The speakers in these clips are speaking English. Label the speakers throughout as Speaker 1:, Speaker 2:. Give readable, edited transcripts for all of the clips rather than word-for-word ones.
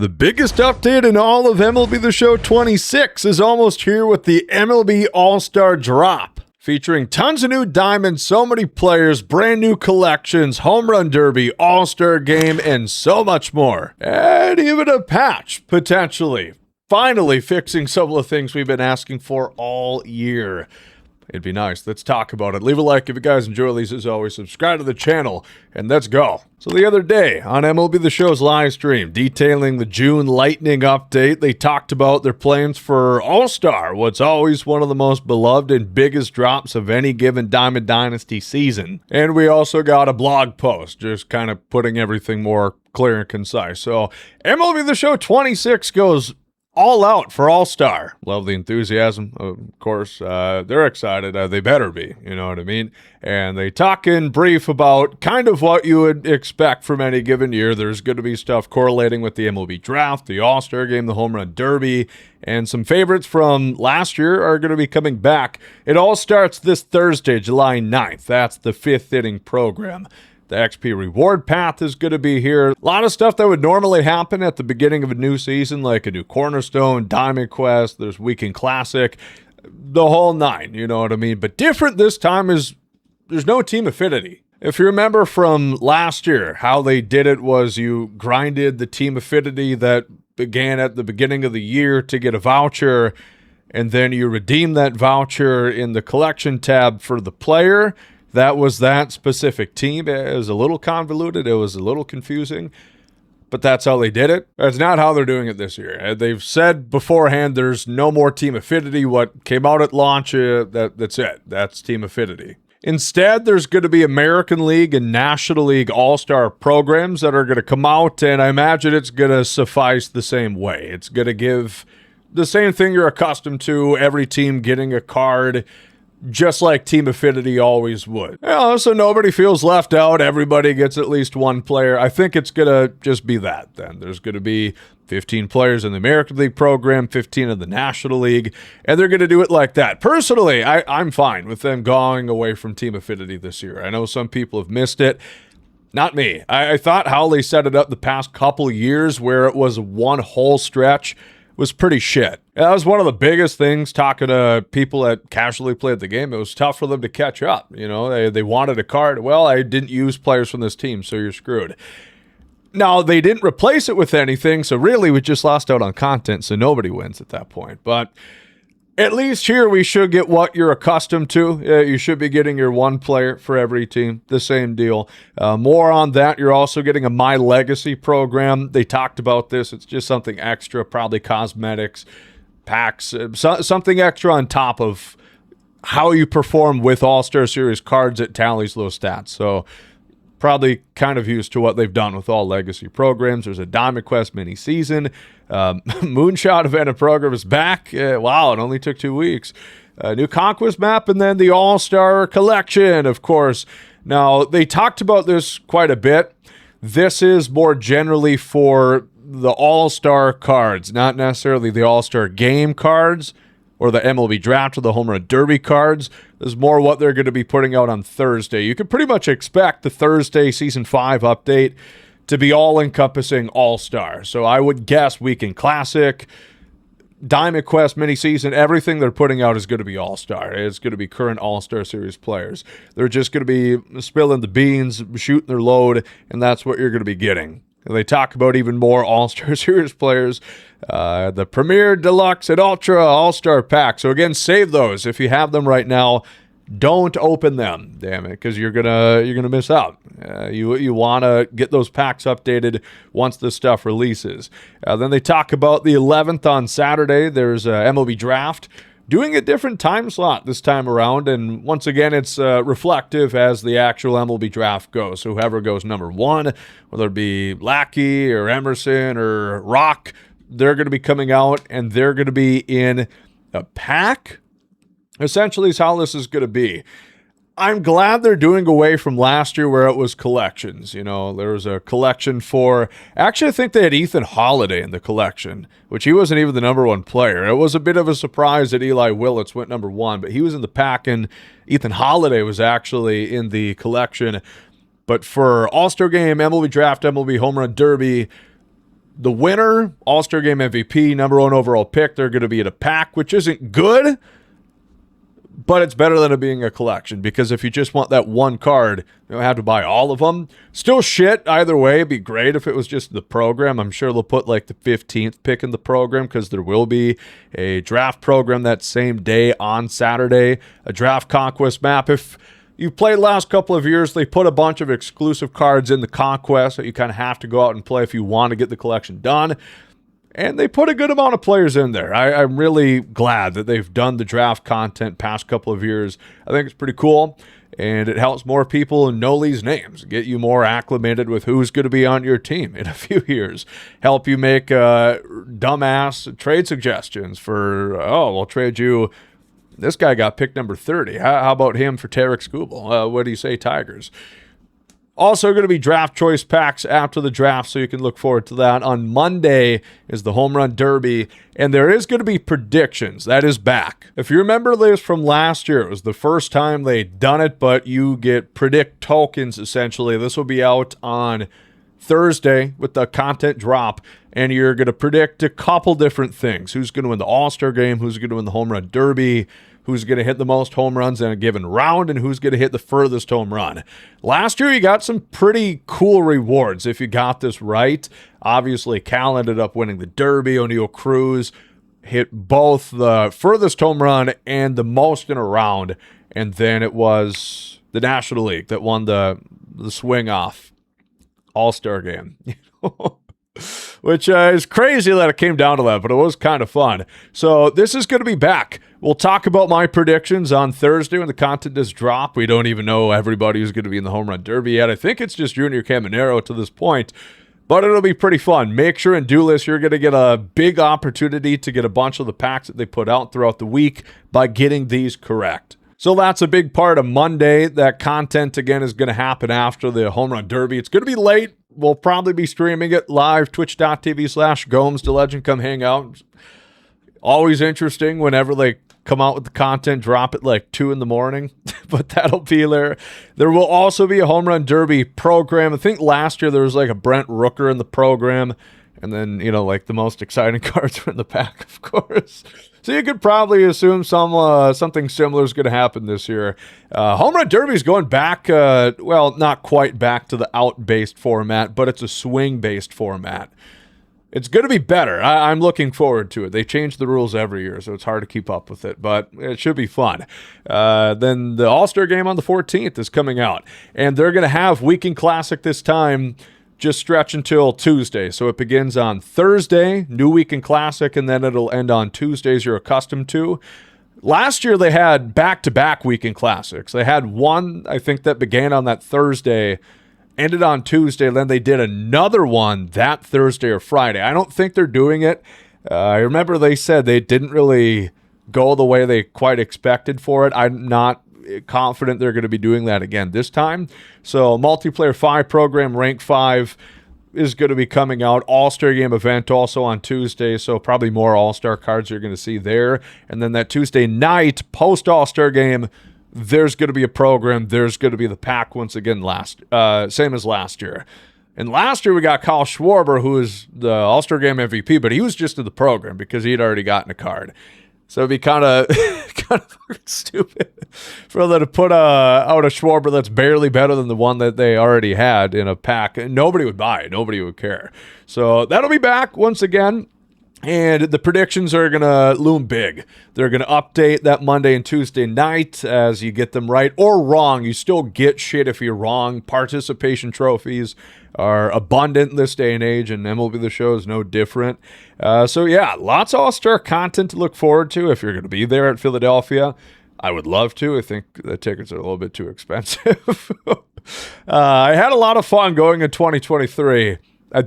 Speaker 1: The biggest update in all of MLB The Show 26 is almost here with the MLB All Star drop, featuring tons of new diamonds, so many players, brand new collections, home run derby, all-star game, and so much more. And even a patch, potentially. Finally fixing some of the things we've been asking for all year. It'd be nice. Let's talk about it. Leave a like if you guys enjoy these. As always, subscribe to the channel, and let's go. So the other day on MLB The Show's live stream, detailing the June Lightning update, they talked about their plans for All Star, what's always one of the most beloved and biggest drops of any given Diamond Dynasty season. And we also got a blog post, just kind of putting everything more clear and concise. So MLB The Show 26 goes all out for All Star. Love the enthusiasm, of course. They're excited. They better be, you know what I mean? And they talk in brief about kind of what you would expect from any given year. There's going to be stuff correlating with the MLB Draft, the All Star game, the home run derby, and some favorites from last year are going to be coming back. It all starts this Thursday, July 9th. That's the fifth inning program. The XP reward path is going to be here. A lot of stuff that would normally happen at the beginning of a new season, like a new Cornerstone, Diamond Quest, there's Weekend Classic, the whole nine, you know what I mean? But different this time is there's no team affinity. If you remember from last year, how they did it was you grinded the team affinity that began at the beginning of the year to get a voucher, and then you redeem that voucher in the collection tab for the player. That was that specific team. It was a little convoluted. It was a little confusing, but that's how they did it. That's not how they're doing it this year. They've said beforehand there's no more team affinity. What came out at launch, that's it. That's team affinity. Instead, there's going to be American League and National League All-Star programs that are going to come out, and I imagine it's going to suffice the same way. It's going to give the same thing you're accustomed to, every team getting a card, just like team affinity always would. So nobody feels left out. Everybody gets at least one player. I think it's going to just be that then. There's going to be 15 players in the American League program, 15 in the National League, and they're going to do it like that. Personally, I'm fine with them going away from team affinity this year. I know some people have missed it. Not me. I thought how they set it up the past couple years where it was one whole stretch was pretty shit. That was one of the biggest things talking to people that casually played the game. It was tough for them to catch up. You know, they wanted a card. Well, I didn't use players from this team, so you're screwed. Now, they didn't replace it with anything, so really we just lost out on content, so nobody wins at that point. But at least here we should get what you're accustomed to. You should be getting your one player for every team, the same deal. More on that. You're also getting a My Legacy program. They talked about this. It's just something extra, probably cosmetics, packs, something extra on top of how you perform with All-Star Series cards. It tallies those stats. So probably kind of used to what they've done with all legacy programs. There's a Diamond Quest mini season. Moonshot event and program is back. Wow, it only took 2 weeks. New Conquest map, and then the All-Star collection, of course. Now, they talked about this quite a bit. This is more generally for the All-Star cards, not necessarily the All-Star game cards or the MLB Draft or the Home Run Derby cards. This is more what they're going to be putting out on Thursday. You can pretty much expect the Thursday Season 5 update to be all-encompassing All-Star. So I would guess Weekend Classic, Diamond Quest mini-season, everything they're putting out is going to be All-Star. It's going to be current All-Star Series players. They're just going to be spilling the beans, shooting their load, and that's what you're going to be getting. And they talk about even more All-Star Series players, the Premier, Deluxe, and Ultra All-Star Pack. So again, save those. If you have them right now, don't open them, damn it, because you're gonna miss out. You want to get those packs updated once this stuff releases. Then they talk about the 11th on Saturday. There's MLB Draft, doing a different time slot this time around, and once again, it's reflective as the actual MLB Draft goes. So whoever goes number one, whether it be Lackey or Emerson or Rock, they're going to be coming out, and they're going to be in a pack. Essentially is how this is going to be. I'm glad they're doing away from last year where it was collections. You know, there was a collection for, actually I think they had Ethan Holiday in the collection, which he wasn't even the number one player. It was a bit of a surprise that Eli Willits went number one, but he was in the pack, and Ethan Holiday was actually in the collection. But for All-Star Game, MLB Draft, MLB Home Run Derby, The winner, All-Star Game MVP, number 1 overall pick, they're going to be in a pack, which isn't good, but it's better than it being a collection, because if you just want that one card, you don't have to buy all of them. Still shit either way. It'd be great if it was just the program. I'm sure they'll put like the 15th pick in the program, because there will be a draft program that same day on Saturday, a draft conquest map. If you've played the last couple of years, they put a bunch of exclusive cards in the conquest that you kind of have to go out and play if you want to get the collection done. And they put a good amount of players in there. I'm really glad that they've done the draft content past couple of years. I think it's pretty cool, and it helps more people know these names, get you more acclimated with who's going to be on your team in a few years, help you make dumbass trade suggestions for, we'll trade you. This guy got picked number 30. How about him for Tarek Skubal? What do you say, Tigers? Also going to be draft choice packs after the draft, so you can look forward to that. On Monday is the Home Run Derby, and there is going to be predictions. That is back. If you remember this from last year, it was the first time they'd done it, but you get predict tokens, essentially. This will be out on Thursday with the content drop, and you're going to predict a couple different things. Who's going to win the All-Star Game, who's going to win the Home Run Derby, who's going to hit the most home runs in a given round, and who's going to hit the furthest home run. Last year, you got some pretty cool rewards if you got this right. Obviously, Cal ended up winning the Derby. O'Neal Cruz hit both the furthest home run and the most in a round, and then it was the National League that won the swing-off All-Star Game. Which is crazy that it came down to that, but it was kind of fun. So this is going to be back. We'll talk about my predictions on Thursday when the content does drop. We don't even know everybody who's going to be in the Home Run Derby yet. I think it's just Junior Caminero to this point, but it'll be pretty fun. Make sure and do this. You're going to get a big opportunity to get a bunch of the packs that they put out throughout the week by getting these correct. So that's a big part of Monday. That content, again, is going to happen after the Home Run Derby. It's going to be late. We'll probably be streaming it live, twitch.tv/GomesDaLegend. Come hang out. Always interesting whenever they come out with the content, drop it like 2 in the morning, but that'll be there. There will also be a Home Run Derby program. I think last year there was like a Brent Rooker in the program, and then, like the most exciting cards were in the pack, of course. So you could probably assume something similar is going to happen this year. Home Run Derby is going back, not quite back to the out-based format, but it's a swing-based format. It's going to be better. I'm looking forward to it. They change the rules every year, so it's hard to keep up with it, but it should be fun. Then the All-Star Game on the 14th is coming out, and they're going to have Weekend Classic this time, just stretch until Tuesday. So it begins on Thursday, new Weekend Classic, and then it'll end on Tuesdays you're accustomed to. Last year they had back-to-back Weekend Classics. They had one, I think, that began on that Thursday, ended on Tuesday, then they did another one that Thursday or Friday. I don't think they're doing it. I remember they said they didn't really go the way they quite expected for it. I'm not confident they're going to be doing that again this time. So Multiplayer 5 program, Rank 5, is going to be coming out. All-Star Game event also on Tuesday, so probably more All-Star cards you're going to see there. And then that Tuesday night, post-All-Star Game, there's going to be a program. There's going to be the pack once again, same as last year. And last year we got Kyle Schwarber, who is the All-Star Game MVP, but he was just in the program because he'd already gotten a card. So it'd be kind of stupid for them to put out a Schwarber that's barely better than the one that they already had in a pack. Nobody would buy it. Nobody would care. So that'll be back once again. And the predictions are going to loom big. They're going to update that Monday and Tuesday night as you get them right or wrong. You still get shit if you're wrong. Participation trophies are abundant in this day and age, and MLB The Show is no different. So yeah, lots of All-Star content to look forward to if you're going to be there at Philadelphia. I would love to. I think the tickets are a little bit too expensive. I had a lot of fun going in 2023.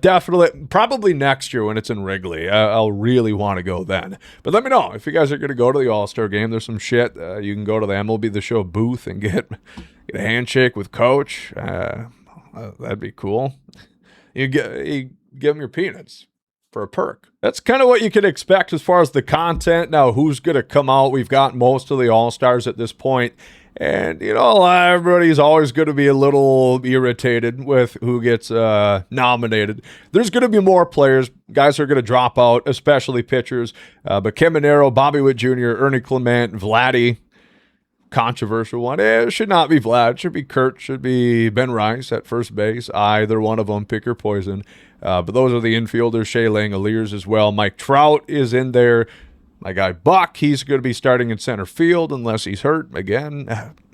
Speaker 1: Definitely, probably next year when it's in Wrigley. I'll really want to go then. But let me know if you guys are going to go to the All-Star Game. There's some shit. You can go to the MLB The Show booth and get a handshake with Coach. That'd be cool. You give them your peanuts for a perk. That's kind of what you can expect as far as the content. Now, who's going to come out? We've got most of the All-Stars at this point. And, everybody's always going to be a little irritated with who gets nominated. There's going to be more players. Guys are going to drop out, especially pitchers. But Caminero, Bobby Witt Jr., Ernie Clement, Vladdy, controversial one. It should not be Vlad. It should be Kurt. Should be Ben Rice at first base. Either one of them, pick your poison. But those are the infielders. Shea Langoliers as well. Mike Trout is in there. My guy Buck, he's going to be starting in center field unless he's hurt. Again,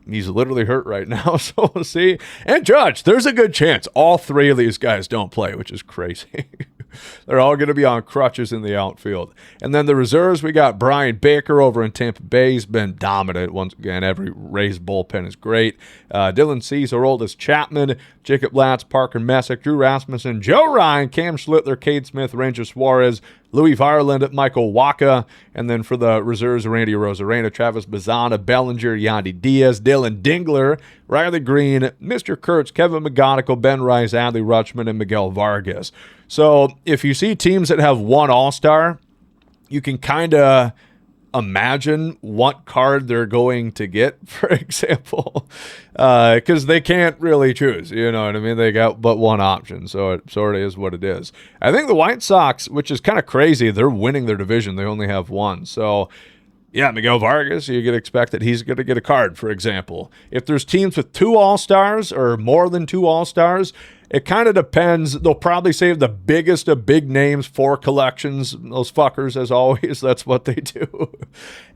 Speaker 1: he's literally hurt right now, so we'll see. And Judge, there's a good chance all three of these guys don't play, which is crazy. They're all going to be on crutches in the outfield. And then the reserves, we got Brian Baker over in Tampa Bay. He's been dominant once again. Every Rays bullpen is great. Dylan Cease, Aroldis Chapman, Jacob Latz, Parker Messick, Drew Rasmussen, Joe Ryan, Cam Schlittler, Cade Smith, Ranger Suarez, Louis Varland, Michael Wacha, and then for the reserves, Randy Rosarena, Travis Bazzana, Bellinger, Yandy Diaz, Dylan Dingler, Riley Green, Mr. Kurtz, Kevin McGonigal, Ben Rice, Adley Rutschman, and Miguel Vargas. So if you see teams that have one All-Star, you can kind of imagine what card they're going to get, for example, because they can't really choose, you know what I mean? They got but one option, so it sort of is what it is. I think the White Sox, which is kind of crazy, they're winning their division. They only have one, so yeah, Miguel Vargas, you could expect that he's going to get a card, for example. If there's teams with two All-Stars or more than two All-Stars, it kind of depends. They'll probably save the biggest of big names for collections. Those fuckers, as always, that's what they do.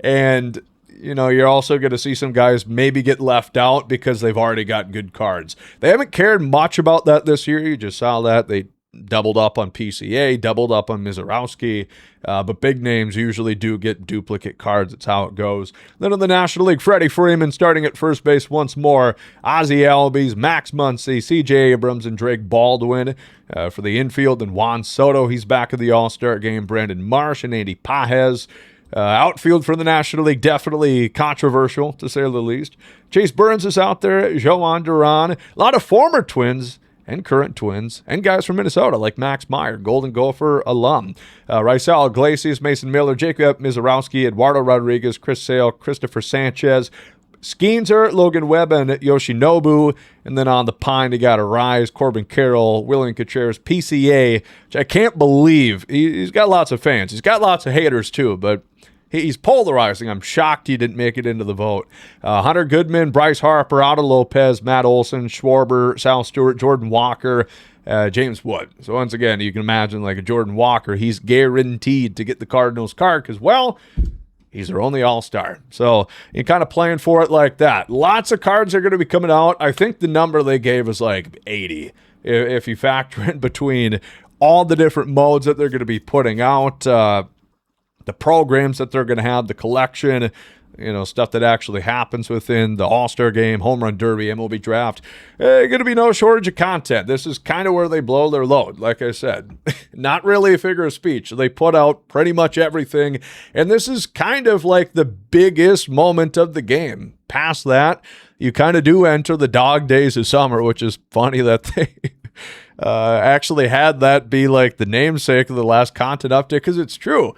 Speaker 1: And, you're also going to see some guys maybe get left out because they've already got good cards. They haven't cared much about that this year. You just saw that. They doubled up on PCA, doubled up on Mizorowski, but big names usually do get duplicate cards. That's how it goes. Then in the National League, Freddie Freeman starting at first base once more. Ozzie Albies, Max Muncy, CJ Abrams, and Drake Baldwin for the infield. And Juan Soto, he's back at the All-Star game. Brandon Marsh and Andy Pajes. Outfield for the National League, definitely controversial, to say the least. Chase Burns is out there. Joan Duran. A lot of former Twins and current Twins, and guys from Minnesota like Max Meyer, Golden Gopher alum. Raisel Iglesias, Mason Miller, Jacob Mizorowski, Eduardo Rodriguez, Chris Sale, Christopher Sanchez, Skeensler, Logan Webb, and Yoshinobu. And then on the pine, you got Arise, Corbin Carroll, William Contreras, PCA, which I can't believe. He's got lots of fans. He's got lots of haters too, but he's polarizing. I'm shocked he didn't make it into the vote. Hunter Goodman, Bryce Harper, Otto Lopez, Matt Olson, Schwarber, Sal Stewart, Jordan Walker, James Wood. So once again, you can imagine like a Jordan Walker, he's guaranteed to get the Cardinals card because, well, he's their only All-Star. So you're kind of playing for it like that. Lots of cards are going to be coming out. I think the number they gave was like 80. If you factor in between all the different modes that they're going to be putting out, the programs that they're going to have, the collection, stuff that actually happens within the All-Star game, Home Run Derby, MLB Draft. Going to be no shortage of content. This is kind of where they blow their load, like I said. Not really a figure of speech. They put out pretty much everything, and this is kind of like the biggest moment of the game. Past that, you kind of do enter the dog days of summer, which is funny that they actually had that be like the namesake of the last content update, because it's true.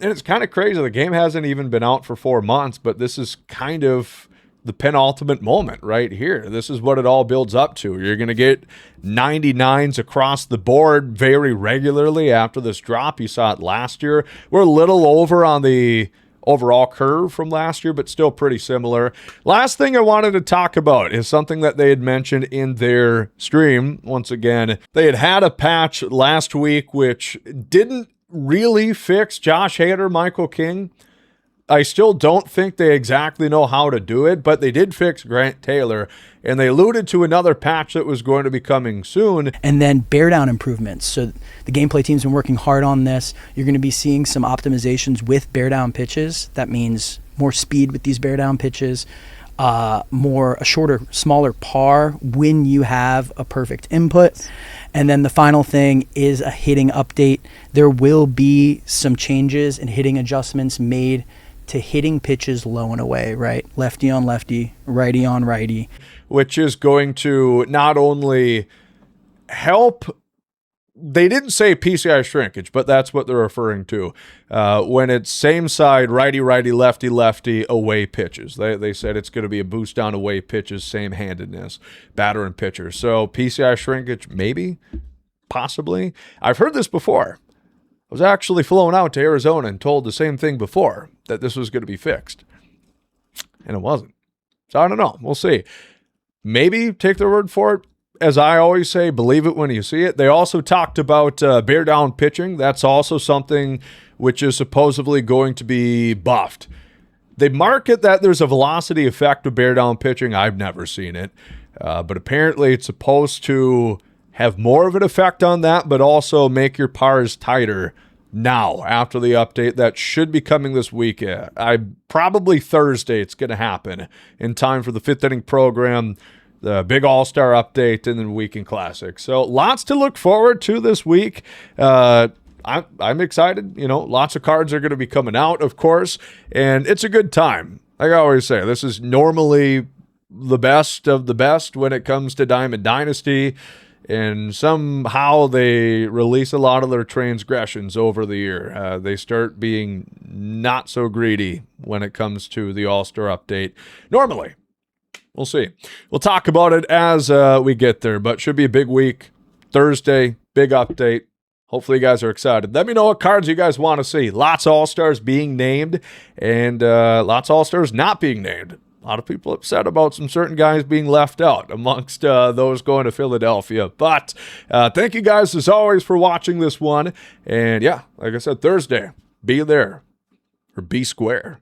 Speaker 1: And it's kind of crazy. The game hasn't even been out for 4 months, but this is kind of the penultimate moment right here. This is what it all builds up to. You're going to get 99s across the board very regularly after this drop. You saw it last year. We're a little over on the overall curve from last year, but still pretty similar. Last thing I wanted to talk about is something that they had mentioned in their stream. Once again, they had a patch last week which didn't really fix Josh Hader, Michael King. I still don't think they exactly know how to do it, but they did fix Grant Taylor, and they alluded to another patch that was going to be coming soon.
Speaker 2: And then bear down improvements. So the gameplay team's been working hard on this. You're going to be seeing some optimizations with bear down pitches. That means more speed with these bear down pitches, a shorter, smaller par when you have a perfect input. And then the final thing is a hitting update. There will be some changes and hitting adjustments made to hitting pitches low and away, right? Lefty on lefty, righty on righty.
Speaker 1: Which is going to not only help they didn't say PCI shrinkage, but that's what they're referring to when it's same side, righty, righty, lefty, lefty, away pitches. They said it's going to be a boost down away pitches, same handedness, batter and pitcher. So PCI shrinkage, maybe, possibly. I've heard this before. I was actually flown out to Arizona and told the same thing before, that this was going to be fixed. And it wasn't. So I don't know. We'll see. Maybe take their word for it. As I always say, believe it when you see it. They also talked about bear down pitching. That's also something which is supposedly going to be buffed. They market that there's a velocity effect of bear down pitching. I've never seen it. But apparently it's supposed to have more of an effect on that, but also make your pars tighter now after the update. That should be coming this week. Probably Thursday it's going to happen in time for the fifth inning program, the big All Star update, and then Weekend Classic. So lots to look forward to this week. I'm excited. You know, lots of cards are going to be coming out, of course, and it's a good time. Like I always say, this is normally the best of the best when it comes to Diamond Dynasty, and somehow they release a lot of their transgressions over the year. They start being not so greedy when it comes to the All Star update. Normally. We'll see. We'll talk about it as we get there, but should be a big week. Thursday, big update. Hopefully you guys are excited. Let me know what cards you guys want to see. Lots of All-Stars being named and lots of All-Stars not being named. A lot of people upset about some certain guys being left out amongst those going to Philadelphia. But thank you guys, as always, for watching this one. And yeah, like I said, Thursday, be there or be square.